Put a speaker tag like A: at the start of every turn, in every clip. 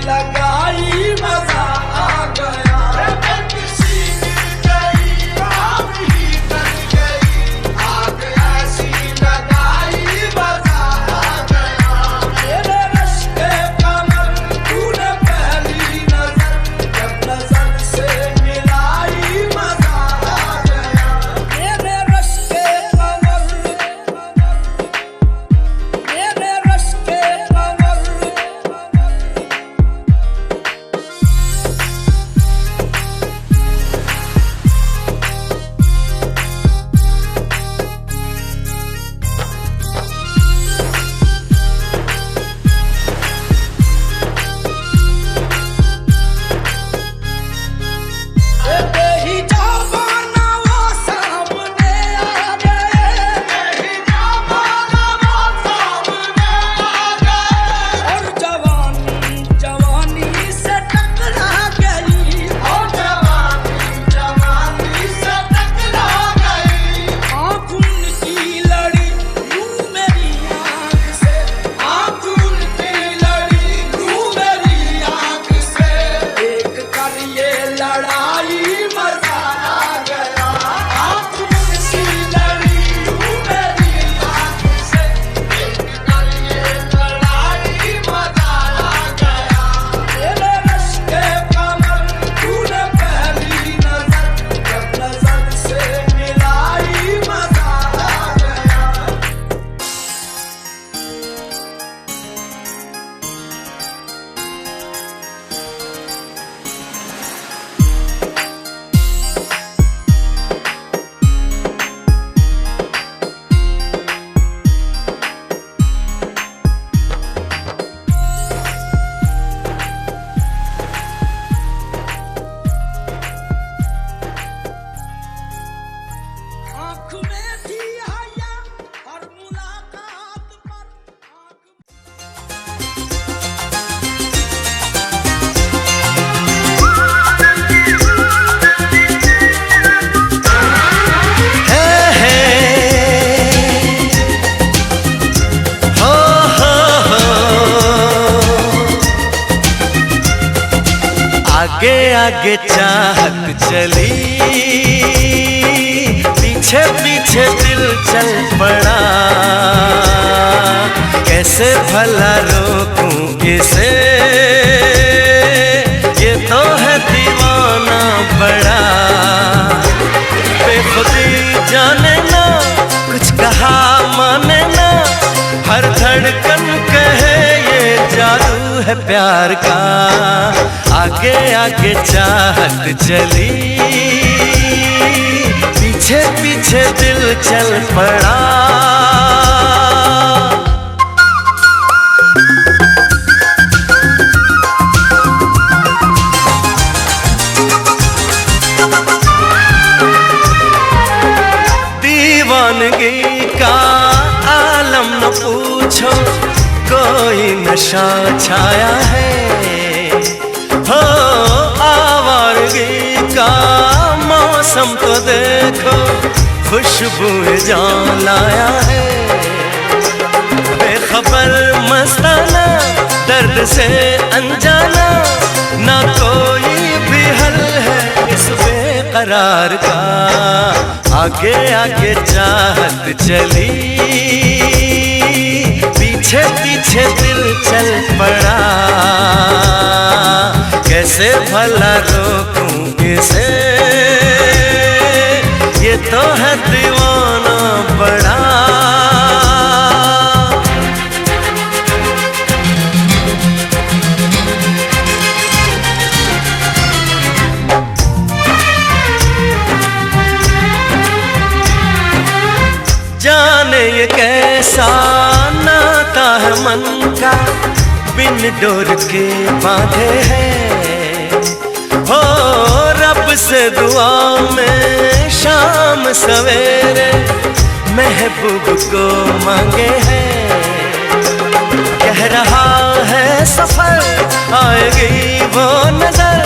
A: लगाई मजा आ गया। किसी गई आग ही कर गई, आग ऐसी लगाई मजा आ गया। मेरे रश्के कमर तूने पहली नजर जब नजर से मिलाई मजा आ गया। मेरे रश्के कमर, मेरे रश्के कमर। ही जावाना वो सामने आ गए, ही जावाना वो सामने आ गए। और जवानी जवानी से टकरा गई, और जवानी जवानी से टकरा गई। आँख उनकी लड़ी यूं मेरी आँख से, आँख उनकी लड़ी यूं मेरी आँख से। एक कर ये लड़ाई मजा आ गया। आँख उनकी लड़ी यूं मेरी आँख से, एक कर ये लड़ाई मजा आ गया। मेरे रश्के कमर तूने पहली नजर जब नजर से मिलाई मजा आ गया। आँख में थी हया और मुलाकात पर आँख।
B: आगे आगे चाहत चली, पीछे पीछे दिल चल पड़ा। कैसे भला रोकूं इसे, ये तो है दीवाना बड़ा। बेखुदी जाने ना, कुछ कहा माने ना, हर धड़कन कहे ये जादू है प्यार का। आगे आगे चाहत चली, पीछे पीछे दिल चल पड़ा। दीवानगी का आलम न पूछो, कोई नशा छाया है। हो आवारगी का मौसम तो देखो, खुशबू जान लाया है। बेखबर मस्ताना, दर्द से अनजाना, ना कोई भी हल है इस बेकरार का। आगे आगे चाहत चली, पीछे पीछे दिल चल पड़ा। कैसे भला रोकूं इसे, ये तो है दीवाना बड़ा। जाने ये कैसा नाता है मन का, बिन डोर के बांधे हैं। हो रब से दुआ में शाम सवेरे महबूब को मांगे हैं। कह रहा है सफर, आएगी वो नजर,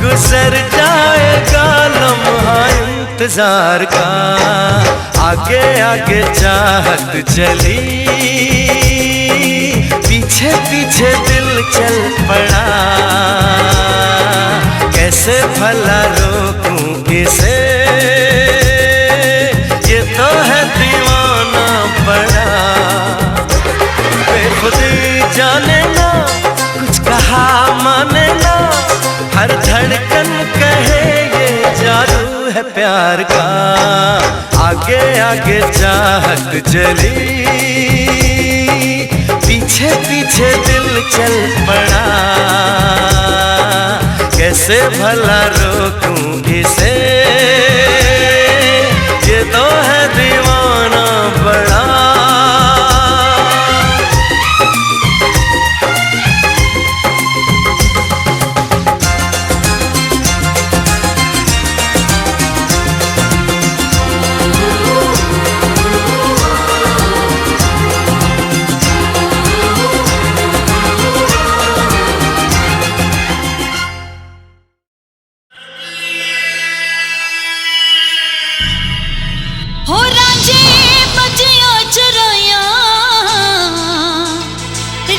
B: गुजर जाएगा लम्हा इंतजार का। आगे आगे चाहत चली, पीछे पीछे दिल चल पड़ा। हर धड़कन कहे ये जादू है प्यार का। आगे आगे चाहत चली, पीछे पीछे दिल चल पड़ा। कैसे भला रोकूं इसे, ये तो है दीवाना बड़ा।
C: हो रांझे मजिया चराया,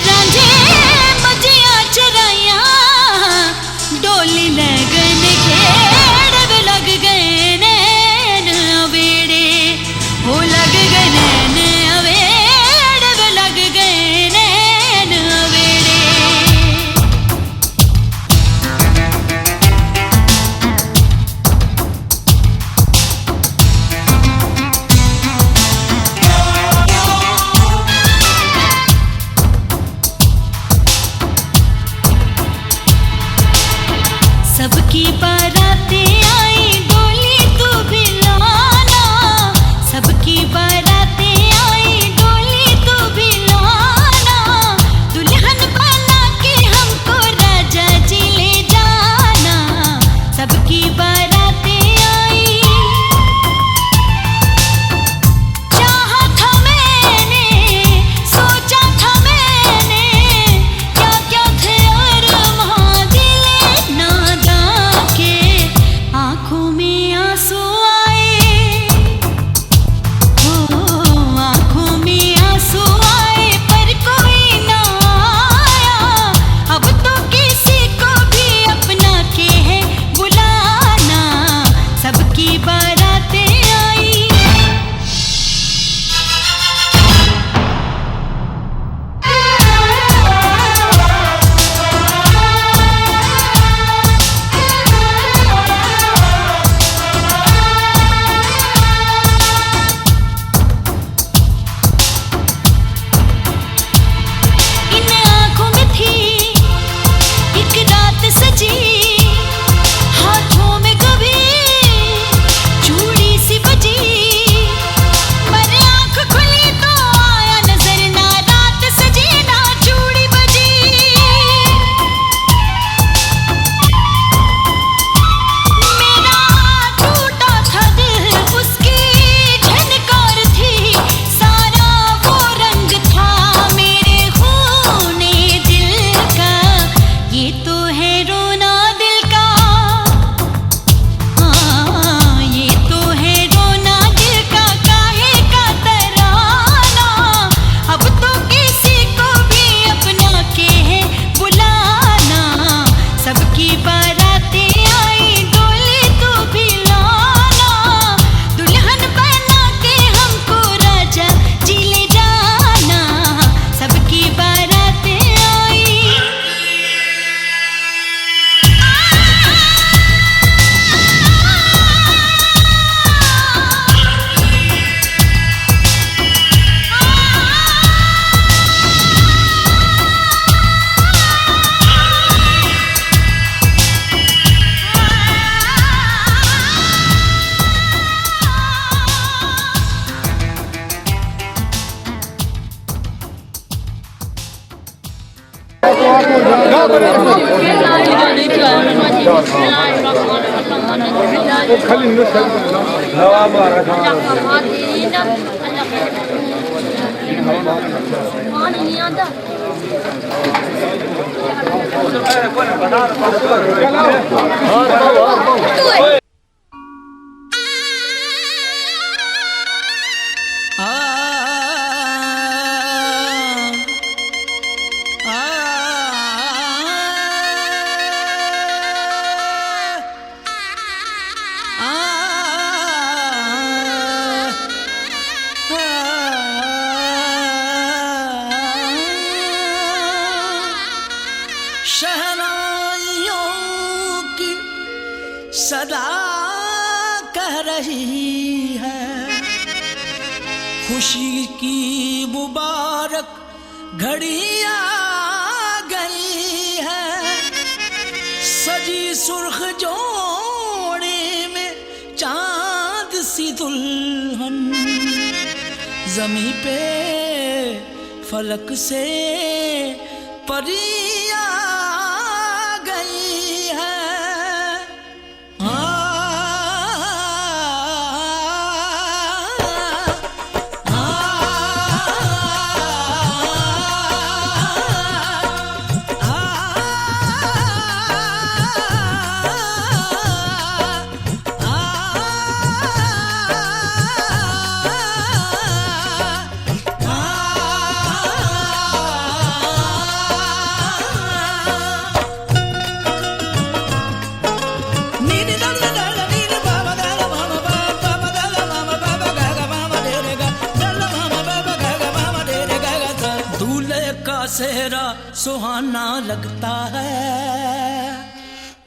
C: रांझे मजिया चराया, डोली लगन खेड़ लग गए नैन अवेड़े। हो लग गए नैन अवेड़, लग गए नैन अवेड़े। सबकी बारातें आई डोली तू भी लाना, सबकी बारातें आई डोली तू भी लाना। दुल्हन बना के हमको राजा जी ले जाना, सबकी बारातें आई। चाहा था मैंने, सोचा था मैंने, क्या क्या थे अरमान दिल नादा के। आंखों में आंसू आए, हो आंखों में आंसू आए, पर कोई ना आया। अब तो किसी को भी अपना के है बुलाना, सबकी बारातें आई। इन आँखों में थी एक रात सजी, हाथों में कभी चूड़ी सी बजी। पर आँख खुली तो आया नजर ना रात सजी, ना चूड़ी बजी। मेरा टूटा था दिल, उसकी झनकार थी, सारा वो रंग था मेरे खूने दिल का। ये तो है रोना दिल का, हाँ ये तो है रोना दिल का, काहे का तराना। अब तो किसी को भी अपना के है बुलाना, सबकी बारातें आई डोली तू भी लाना। दुल्हन बना के हमको राजा जी ले जाना, सबकी बारातें आई।
A: शहनाइयों सदा कह रही है खुशी की मुबारक घड़ी आ गई है। सजी सुर्ख जोड़े में चांद सी दुल्हन ज़मीं पे फलक से परी आ गई है। सेहरा सुहाना लगता है,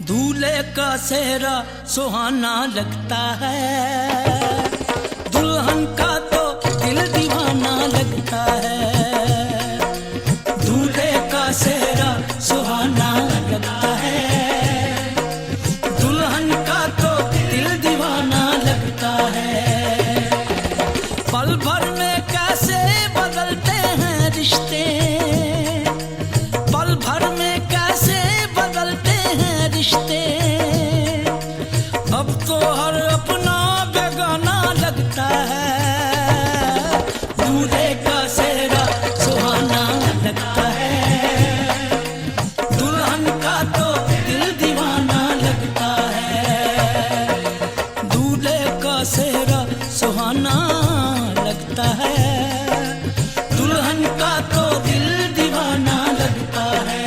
A: दूल्हे का सेहरा सुहाना लगता है, दुल्हन का तो दिल दीवाना लगता है। दूल्हे का सेहरा सुहाना लगता है, दुल्हन का तो दिल दीवाना लगता है। पल भर में कैसे बदलते हैं रिश्ते, पल भर में कैसे बदलते हैं रिश्ते। अब तो हर अपना बेगाना लगता है, दूल्हे का सेहरा सुहाना लगता है, दुल्हन का तो दिल दीवाना लगता है। दूल्हे का सेहरा सुहाना लगता है, दुल्हन का तो दिल दीवाना लगता है।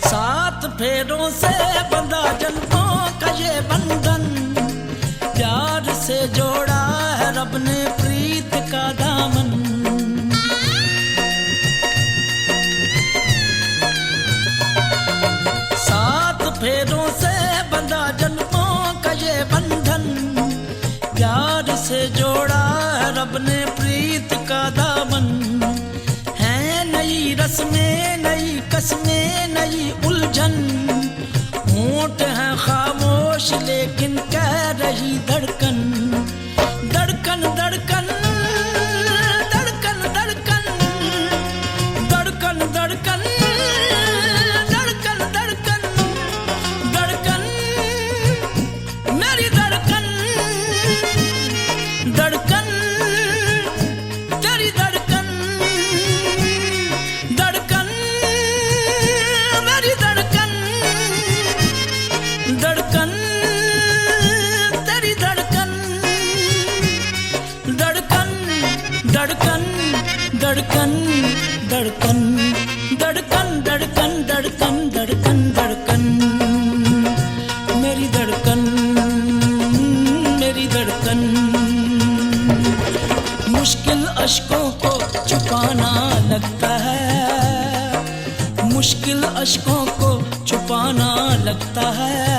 A: सात फेरों से बंधा जन्मों का ये बंधन, प्यार से जोड़ा है रब ने प्रीत का दामन। सात फेरों से बंधा जन्मों का ये बंधन, प्यार से जोड़ा है रब ने प्रीत का दामन। है नई रस्में नई कस्में नई उलझन, होंठ है खामोश लेकिन कह रही धड़कन। धड़कन धड़कन धड़कन धड़कन धड़कन धड़कन धड़कन धड़कन धड़कन मेरी धड़कन धड़कन तेरी धड़कन धड़कन मेरी धड़कन धड़कन तेरी धड़कन धड़कन धड़कन धड़कन धड़कन धड़कन धड़कन धड़कन धड़कन धड़कन मेरी धड़कन मेरी धड़कन। मुश्किल अश्कों को छुपाना लगता है, मुश्किल अश्कों को छुपाना लगता है,